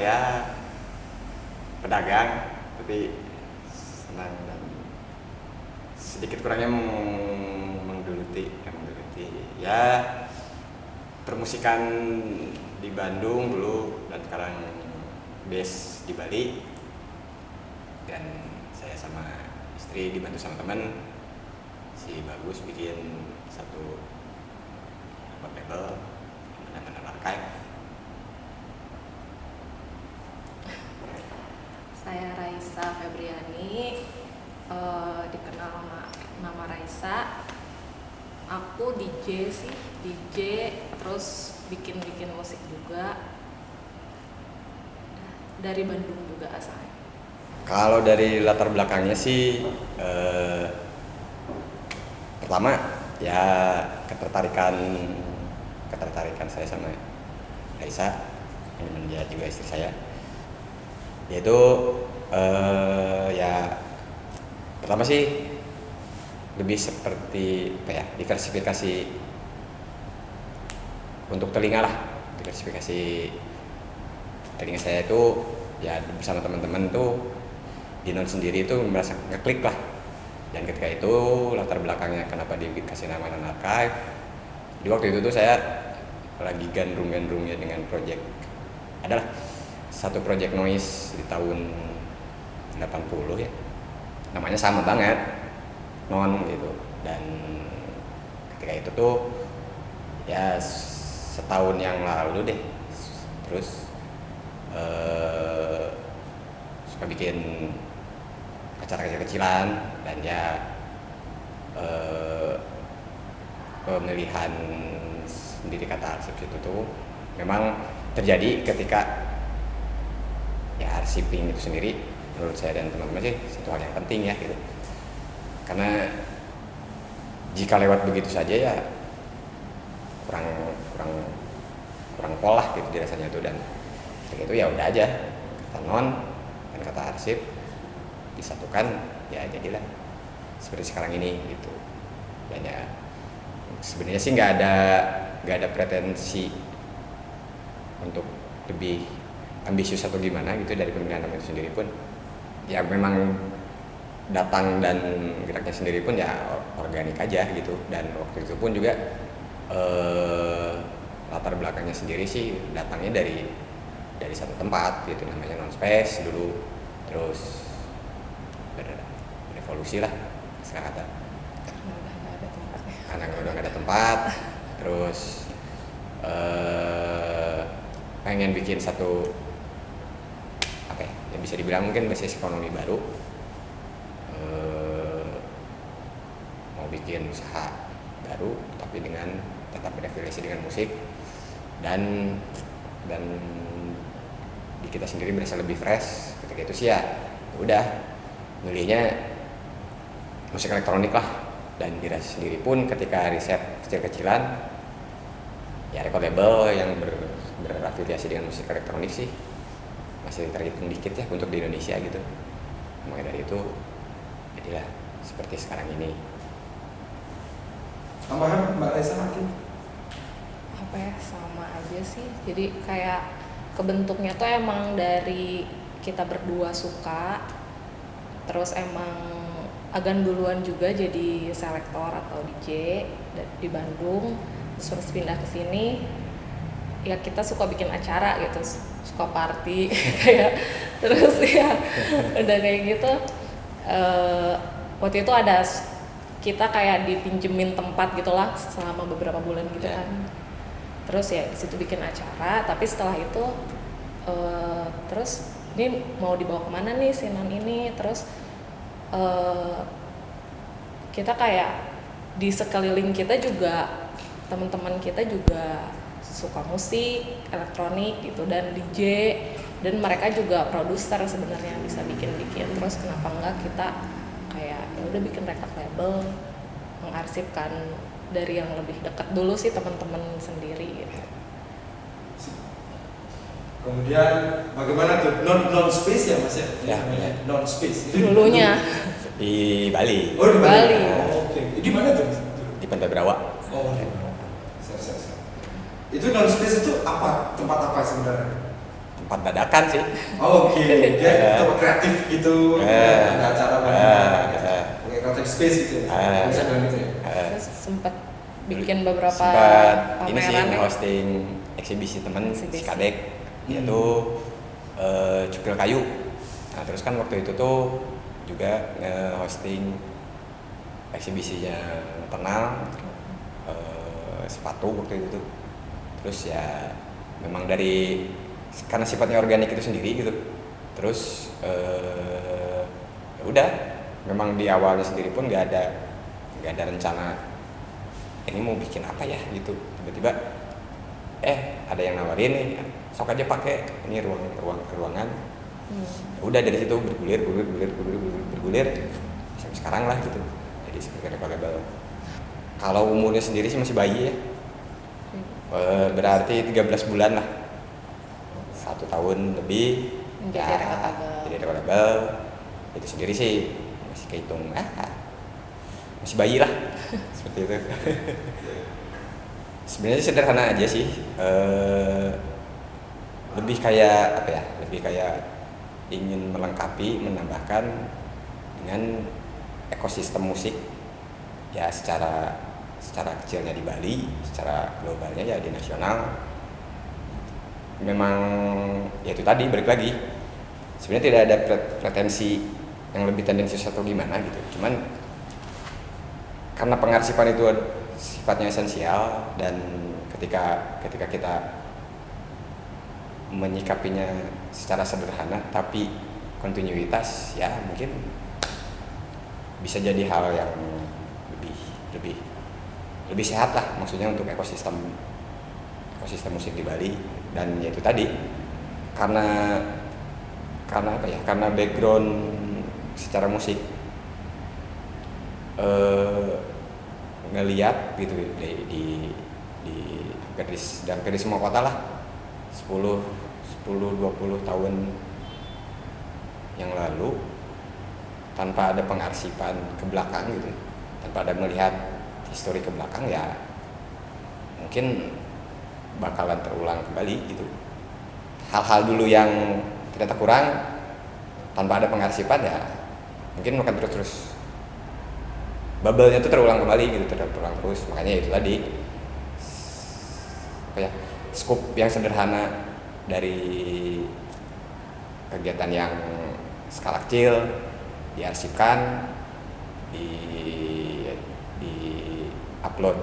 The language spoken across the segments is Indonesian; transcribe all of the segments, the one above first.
ya pedagang, tapi senang dan sedikit kurangnya menggeluti ya permusikan di Bandung dulu dan sekarang base di Bali, dan saya sama istri dibantu sama teman si Bagus bikin satu label namanya Archive. Saya Raisa Febriani, dikenal nama Raisa. Aku DJ sih, DJ terus bikin musik juga. Dari Bandung juga asalnya. Kalau dari latar belakangnya sih pertama ya ketertarikan saya sama Raisa, yang dia juga istri saya, yaitu ya pertama sih lebih seperti apa ya, diversifikasi untuk telinga lah, diversifikasi telinga saya itu ya bersama teman-teman tuh di non sendiri itu merasa ngeklik lah. Dan ketika itu latar belakangnya kenapa dikasih nama Non Archive, di waktu itu tuh saya lagi gandrung-gandrungnya dengan project, adalah satu project noise di tahun 80 ya, namanya sama banget Non gitu. Dan ketika itu tuh ya setahun yang lalu deh, terus suka bikin acara kecil-kecilan, dan ya pemilihan sendiri kata arsip itu tuh memang terjadi ketika ya arsiping itu sendiri menurut saya dan teman-teman sih satu hal yang penting ya gitu, karena jika lewat begitu saja ya kurang pola gitu dirasanya itu. Dan itu ya udah aja kata Non dan kata arsip disatukan, ya jadilah seperti sekarang ini gitu. Dan ya sebenarnya sih nggak ada pretensi untuk lebih ambisius atau gimana gitu dari pemilihan nama itu sendiri pun ya memang datang, dan geraknya sendiri pun ya organik aja gitu. Dan waktu itu pun juga latar belakangnya sendiri sih datangnya dari satu tempat gitu, namanya Non Space dulu, terus berevolusi lah sekarang kata, karena udah nggak ada tempat, terus pengen bikin satu apa ya, yang bisa dibilang mungkin basis ekonomi baru, mau bikin usaha baru tapi dengan tetap berafiliasi dengan musik, dan di kita sendiri merasa lebih fresh ketika itu sih ya udah milihnya musik elektronik lah. Dan diri sendiri pun ketika riset kecil-kecilan ya record label yang berafiliasi dengan musik elektronik sih masih terhitung dikit ya untuk di Indonesia gitu. Makanya dari itu jadilah seperti sekarang ini. Tambahan Mbak Raisa mungkin? Apa ya, sama aja sih. Jadi kayak kebentuknya tuh emang dari kita berdua suka, terus emang Agan duluan juga jadi selektor atau DJ di Bandung, terus pindah ke sini ya kita suka bikin acara gitu, suka party kayak terus ya udah kayak gitu. Waktu itu ada kita kayak dipinjemin tempat gitulah selama beberapa bulan gitu kan, terus ya di situ bikin acara. Tapi setelah itu terus ini mau dibawa kemana nih si Non ini, terus kita kayak di sekeliling kita juga teman-teman kita juga suka musik elektronik gitu dan DJ, dan mereka juga produser sebenarnya bisa bikin. Terus kenapa enggak kita kayak ya udah bikin record label, mengarsipkan dari yang lebih dekat dulu sih teman-teman sendiri gitu. Kemudian bagaimana tuh non space ya Mas ya? Ya, non space. Dulunya Di Bali. Oh di Bali. Bali. Oh, oke. Di mana tuh? Di Pantai Brawa. Oh. Siap. Itu non space itu apa? Tempat apa sebenarnya? tempat dadakan sih. Oh, oke, dia tempat kreatif gitu, ada acara pakai creative space gitu ya. Bisa bilang gitu ya. Terus sempat bikin beberapa sempat ini sih pameran ya. nge-hosting eksibisi temen Eksibisi. Skadek, yaitu cukil kayu. Nah terus kan waktu itu tuh juga nge-hosting eksibisinya Eternal, sepatu waktu itu tuh. Terus ya memang dari karena sifatnya organik itu sendiri gitu. Terus ya udah, memang di awalnya sendiri pun nggak ada rencana ini mau bikin apa ya gitu. Tiba-tiba ada yang nawarin nih, sok aja pakai ini ruangan. Ya udah dari situ bergulir sampai sekarang lah gitu. Jadi seperti label. Kalau umurnya sendiri sih masih bayi ya. Berarti 13 bulan lah. 1 tahun lebih Menjadi record label. jadi record label. Itu sendiri sih masih kehitung masih bayi lah. Seperti itu. Sebenarnya sederhana aja sih. Lebih kayak apa ya? Lebih kayak ingin melengkapi, menambahkan dengan ekosistem musik ya secara kecilnya di Bali, secara globalnya ya di nasional. Memang ya itu tadi balik lagi. Sebenarnya tidak ada pretensi yang lebih tendensius atau gimana gitu. Cuman karena pengarsipan itu sifatnya esensial dan ketika kita menyikapinya secara sederhana tapi kontinuitas ya mungkin bisa jadi hal yang lebih sehat lah, maksudnya untuk ekosistem musik di Bali. Dan ya itu tadi karena apa ya, karena background secara musik ngelihat gitu di hampir di semua kota lah 10-20 tahun yang lalu, tanpa ada pengarsipan ke belakang gitu, tanpa ada melihat histori ke belakang, ya mungkin bakalan terulang kembali gitu. Hal-hal dulu yang ternyata kurang tanpa ada pengarsipan ya mungkin akan terus bubble-nya tuh terulang kembali gitu, terulang terus. Makanya itu tadi apa ya, scope yang sederhana dari kegiatan yang skala kecil diarsipkan, di upload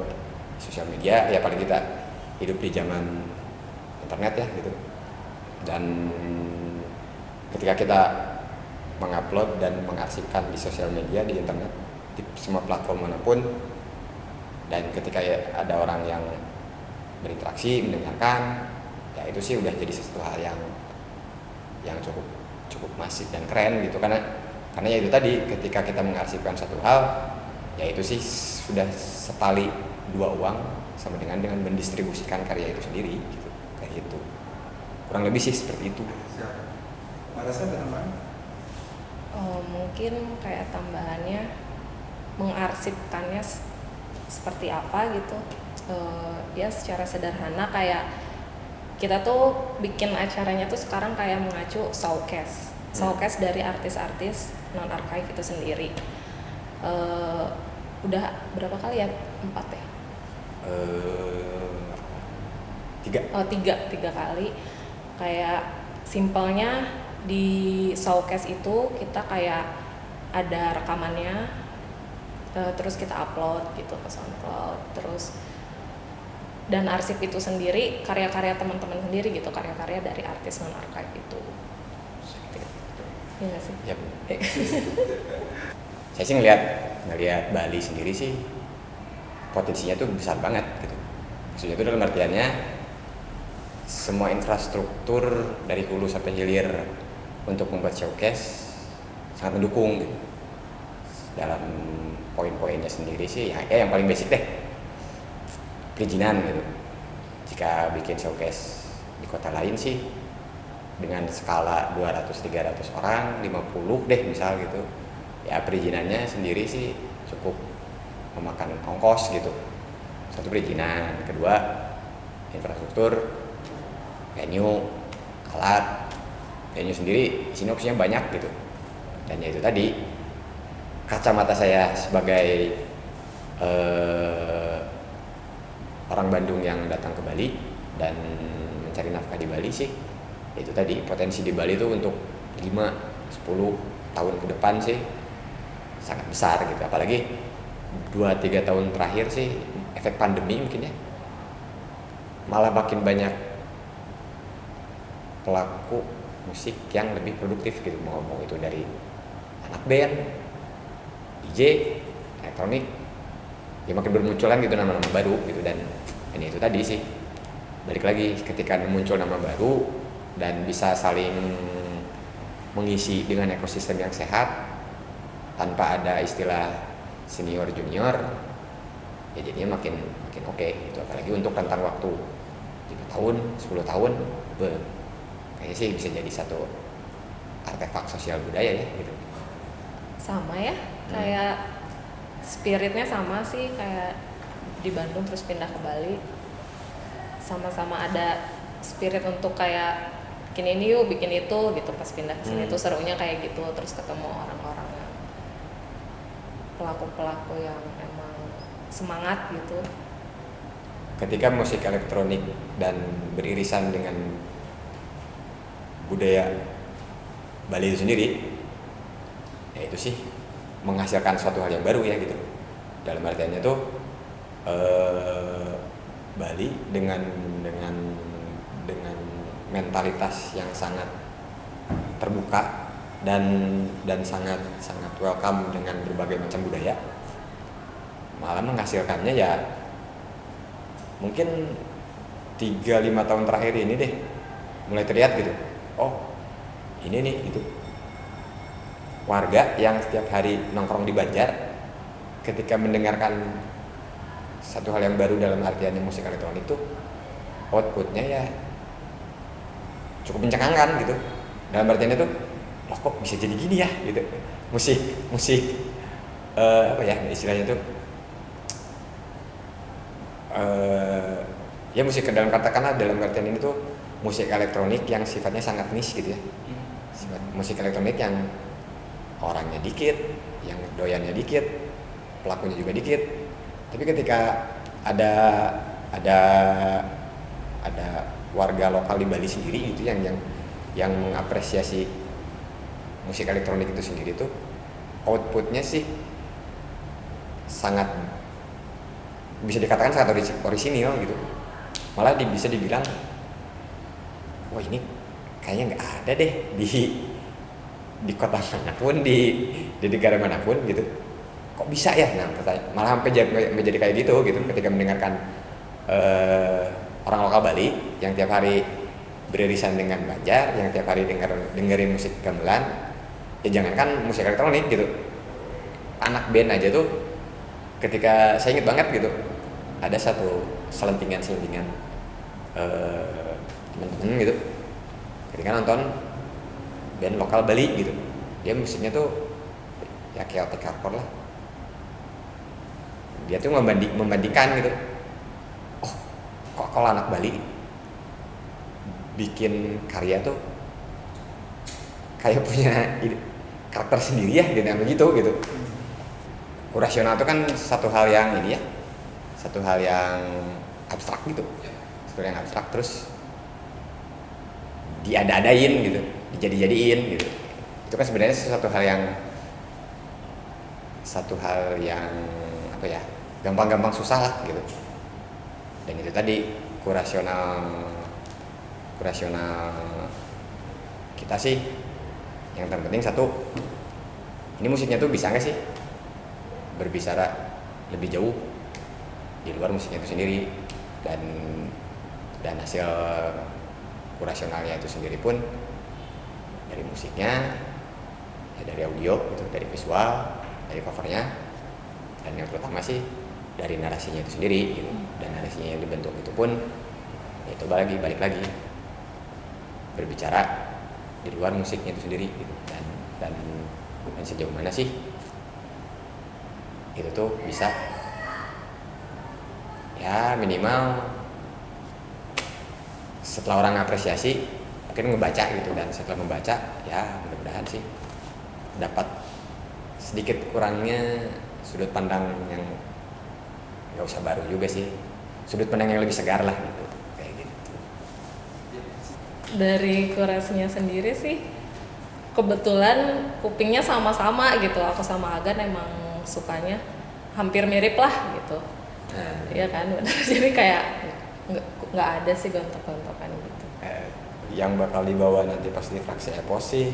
sosial media, ya paling kita hidup di zaman internet ya gitu. Dan ketika kita mengupload dan mengarsipkan di sosial media, di internet, di semua platform manapun, dan ketika ada orang yang berinteraksi, mendengarkan, ya itu sih udah jadi sesuatu hal yang cukup masif dan keren gitu. Karena ya itu tadi, ketika kita mengarsipkan satu hal, ya itu sih sudah setali dua uang sama dengan mendistribusikan karya itu sendiri gitu. Kayak gitu, kurang lebih sih seperti itu. Mbak Rasa ada tambahan? Mungkin kayak tambahannya mengarsipkannya seperti apa gitu. Ya secara sederhana kayak kita tuh bikin acaranya tuh sekarang kayak mengacu showcase dari artis-artis non archive itu sendiri. Udah berapa kali ya? 4 ya? 3 3 kali. Kayak simpelnya di showcase itu kita kayak ada rekamannya, terus kita upload gitu ke SoundCloud, terus dan arsip itu sendiri karya-karya teman-teman sendiri gitu, karya-karya dari artis non archive itu. Iya sih. Yep. Saya sih ngelihat Bali sendiri sih potensinya tuh besar banget gitu. Maksudnya itu dalam artiannya semua infrastruktur dari hulu sampai hilir untuk membuat showcase sangat mendukung gitu. Dalam poin-poinnya sendiri sih ya yang paling basic deh, perizinan gitu. Jika bikin showcase di kota lain sih dengan skala 200-300 orang, 50 deh misal gitu, ya perizinannya sendiri sih cukup memakan ongkos gitu. Satu perizinan, kedua infrastruktur, venue, alat venue sendiri sini opsinya banyak gitu. Dan ya itu tadi kacamata saya sebagai orang Bandung yang datang ke Bali dan mencari nafkah di Bali sih, itu tadi potensi di Bali itu untuk 5-10 tahun ke depan sih sangat besar gitu. Apalagi 2-3 tahun terakhir sih efek pandemi mungkin ya, malah makin banyak pelaku musik yang lebih produktif gitu, mau itu dari anak band, DJ, elektronik, ya makin bermunculan gitu nama-nama baru gitu. Dan ini itu tadi sih, balik lagi ketika muncul nama baru dan bisa saling mengisi dengan ekosistem yang sehat tanpa ada istilah senior junior, ya jadinya makin oke gitu. Apalagi untuk rentang waktu 5 tahun, 10 tahun, kayaknya sih bisa jadi satu artefak sosial budaya ya gitu. Sama ya, kayak spiritnya sama sih, kayak di Bandung terus pindah ke Bali, sama-sama ada spirit untuk kayak bikin ini yuk, bikin itu gitu. Pas pindah ke sini tuh serunya kayak gitu, terus ketemu orang-orang yang pelaku-pelaku yang emang semangat gitu. Ketika musik elektronik dan beririsan dengan budaya Bali itu sendiri, ya itu sih menghasilkan suatu hal yang baru ya gitu. Dalam artiannya tuh Bali dengan mentalitas yang sangat terbuka dan sangat welcome dengan berbagai macam budaya, malah menghasilkannya ya mungkin 3-5 tahun terakhir ini deh mulai terlihat gitu. Oh ini nih gitu, warga yang setiap hari nongkrong di Banjar ketika mendengarkan satu hal yang baru dalam artiannya musik elektronik tuh outputnya ya cukup mencengangkan gitu. Dalam artiannya tuh loh kok bisa jadi gini ya gitu, musik apa ya istilahnya tuh ya musik dalam katakanlah dalam artian ini tuh musik elektronik yang sifatnya sangat niche gitu ya. Musik elektronik yang orangnya dikit, yang doyannya dikit, pelakunya juga dikit. Tapi ketika ada warga lokal di Bali sendiri gitu yang mengapresiasi musik elektronik itu sendiri tuh outputnya sih sangat bisa dikatakan sangat orisinil gitu. Malah bisa dibilang wah ini kayaknya nggak ada deh di kota manapun, di negara manapun gitu. Kok bisa ya? Nah, malah sampai jadi kayak gitu ketika mendengarkan orang lokal Bali yang tiap hari beririsan dengan Banjar, yang tiap hari dengerin musik gamelan, ya jangankan musik elektronik gitu, anak band aja tuh ketika saya inget banget gitu, ada satu selentingan teman-teman gitu ketika nonton band lokal Bali gitu, dia musiknya tuh ya chaotic hardcore lah. Dia tuh membandingkan gitu, oh kok kalau anak Bali bikin karya tuh kayak punya karakter sendiri ya gitu, begitu gitu. Kurasional itu kan satu hal yang ini ya, satu hal yang abstrak gitu, satu hal yang abstrak terus diada-adain gitu, dijadi-jadiin gitu. Itu kan sebenarnya satu hal yang apa ya, gampang-gampang susah lah gitu. Dan itu tadi kurasional kita sih yang terpenting satu, ini musiknya tuh bisa nggak sih berbicara lebih jauh di luar musiknya itu sendiri, dan hasil kurasionalnya itu sendiri pun dari musiknya ya, dari audio gitu, dari visual, dari covernya, dan yang terutama sih dari narasinya itu sendiri gitu. Dan narasinya yang dibentuk itu pun itu balik lagi berbicara di luar musiknya itu sendiri gitu. Dan sejauh mana sih itu tuh bisa ya minimal setelah orang apresiasi mungkin ngebaca gitu, dan setelah membaca ya mudah-mudahan sih dapat sedikit kurangnya sudut pandang yang nggak usah baru juga sih, sudut pandang yang lebih segar lah gitu, kayak gitu. Dari kurasinya sendiri sih kebetulan kupingnya sama-sama gitu, aku sama Agan emang sukanya hampir mirip lah gitu. Iya kan, jadi kayak nggak ada sih gontok-gontokan gitu. Yang bakal dibawa nanti pas di Fraksi Epos sih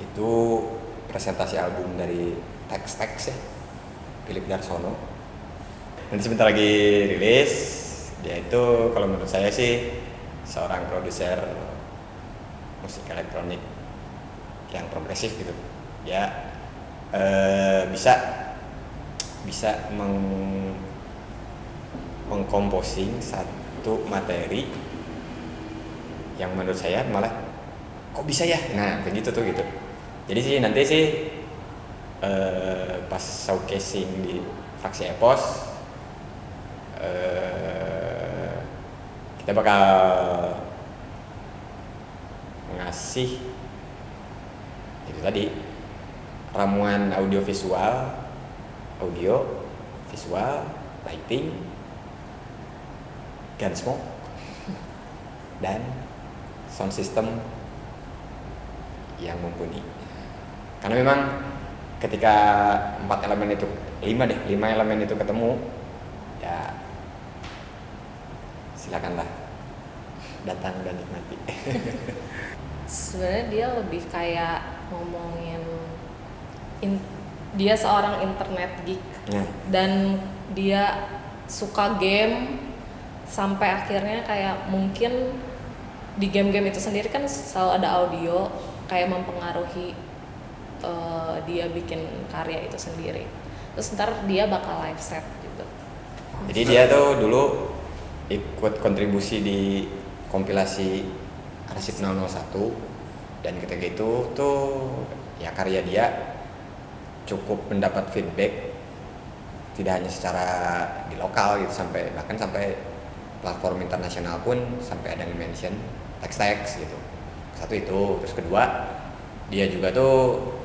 itu presentasi album dari Tex-Tex ya, Philip Darsono. Nanti sebentar lagi rilis. Dia itu kalau menurut saya sih seorang produser musik elektronik yang progresif gitu. Ya bisa mengkomposing satu materi yang menurut saya malah kok bisa ya, nah kayak gitu tuh gitu. Jadi sih nanti sih pas showcasing di Fraksi Epos kita bakal ngasih itu tadi ramuan audio visual, lighting, gun smoke, dan sound system yang mumpuni. Karena memang ketika 5 elemen itu ketemu, ya silakanlah datang dan nikmati. Sebenarnya dia lebih kayak ngomongin dia seorang internet geek dan dia suka game sampai akhirnya kayak mungkin di game-game itu sendiri kan selalu ada audio kayak mempengaruhi dia bikin karya itu sendiri. Terus ntar dia bakal live set gitu. Jadi dia tuh dulu ikut kontribusi di kompilasi Arsip 001, dan ketika itu tuh ya karya dia cukup mendapat feedback tidak hanya secara di lokal gitu, bahkan sampai platform internasional pun sampai ada yang mention Tex-Tex gitu. Satu itu, terus kedua dia juga tuh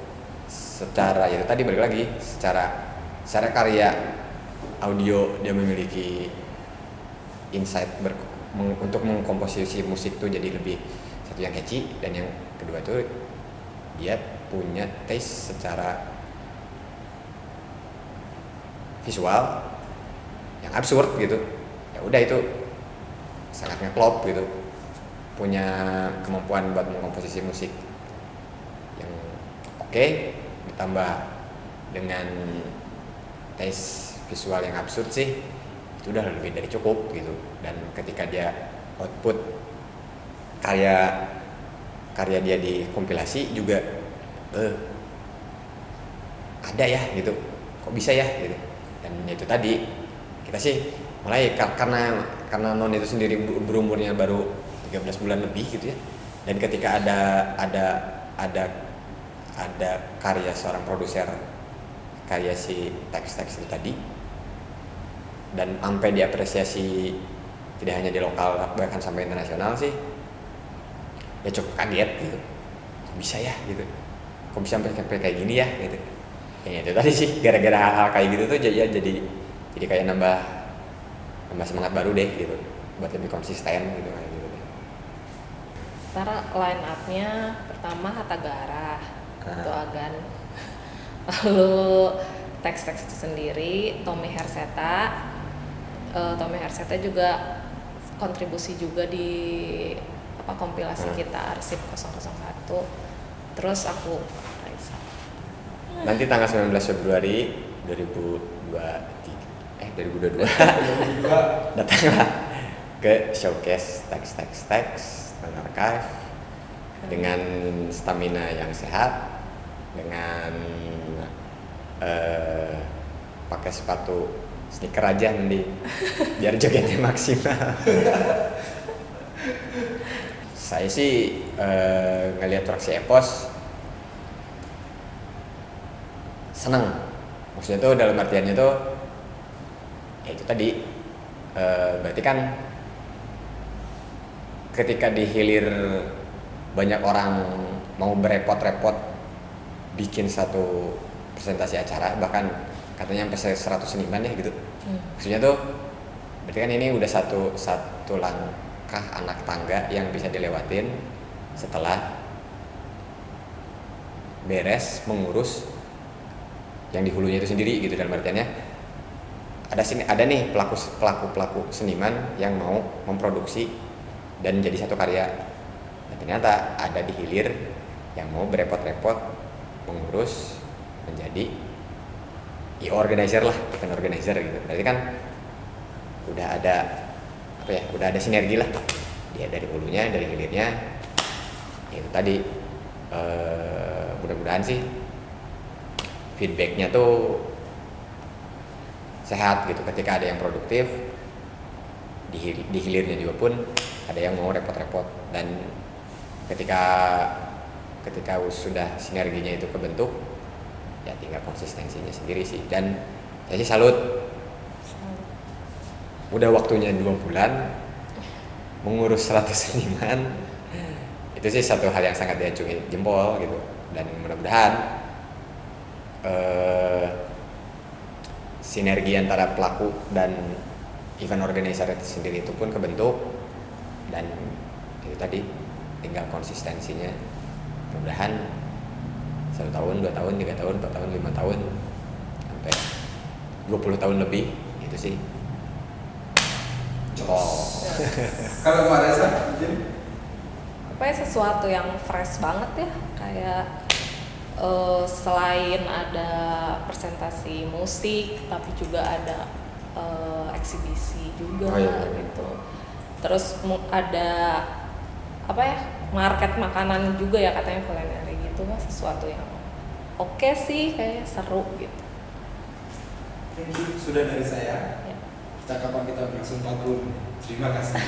secara itu tadi balik lagi secara karya audio dia memiliki insight untuk mengkomposisi musik tuh jadi lebih satu yang catchy, dan yang kedua tuh dia punya taste secara visual yang absurd gitu. Ya udah itu sangat ngeklop gitu, punya kemampuan buat mengkomposisi musik yang oke, ditambah dengan taste visual yang absurd sih itu udah lebih dari cukup gitu. Dan ketika dia output karya dia di kompilasi juga ada ya gitu, kok bisa ya gitu. Dan itu tadi kita sih mulai karena Non itu sendiri berumurnya baru 13 bulan lebih gitu ya, dan ketika ada karya seorang produser karya si Tex-Tex itu tadi, dan sampai diapresiasi tidak hanya di lokal bahkan sampai internasional sih, ya cukup kaget gitu, kok bisa ya gitu, kok bisa sampai kayak gini ya gitu. Ya itu tadi sih, gara-gara hal-hal kayak gitu tuh jadi kayak nambah semangat baru deh gitu buat lebih konsisten gitu kayak gitu deh. Ntar line up-nya pertama Hatta Garah itu Agan, lalu Tex-Tex itu sendiri, Tommy Herseta juga kontribusi juga di kompilasi kita Arsip 001. Terus aku Raisa. Nanti tanggal 19 Februari 2022 datanglah ke showcase Tex dan Archive dengan stamina yang sehat, dengan pakai sepatu sneaker aja nanti biar jogetnya maksimal. Saya sih ngelihat Fraksi Epos seneng, maksudnya tuh dalam artiannya tuh ya itu tadi berarti kan ketika dihilir banyak orang mau berepot-repot bikin satu presentasi acara, bahkan katanya sampai 100 seniman ya gitu. Maksudnya tuh berarti kan ini udah satu langkah anak tangga yang bisa dilewatin setelah beres mengurus yang di hulunya itu sendiri gitu. Dalam artiannya ada nih pelaku seniman yang mau memproduksi dan jadi satu karya. Nah, ternyata ada di hilir yang mau berepot-repot mengurus menjadi organizer lah, event organizer gitu. Berarti kan udah ada sinergi lah, dia dari hulunya, dari hilirnya. Itu tadi mudah-mudahan sih feedbacknya tuh sehat gitu, ketika ada yang produktif di hilirnya juga pun ada yang mau repot-repot, dan ketika sudah sinerginya itu kebentuk ya tinggal konsistensinya sendiri sih. Dan saya sih salut. Udah waktunya 2 bulan mengurus 100 seniman, itu sih satu hal yang sangat diacungi jempol gitu. Dan mudah-mudahan sinergi antara pelaku dan event organizer itu sendiri itu pun kebentuk, dan itu tadi tinggal konsistensinya. Mudah-mudahan 1 tahun, 2 tahun, 3 tahun, 4 tahun, 5 tahun sampai 20 tahun lebih, itu sih. Kalau Mbak Reza mungkin Apa ya, sesuatu yang fresh banget ya, kayak selain ada presentasi musik tapi juga ada eksibisi juga gitu. Terus ada apa ya, market makanan juga ya katanya, kulineri gitu. Sesuatu yang oke sih, kayak seru gitu. Thank you, sudah dari saya. Ya. Cakapan kita berlangsung 40 menit. Terima kasih.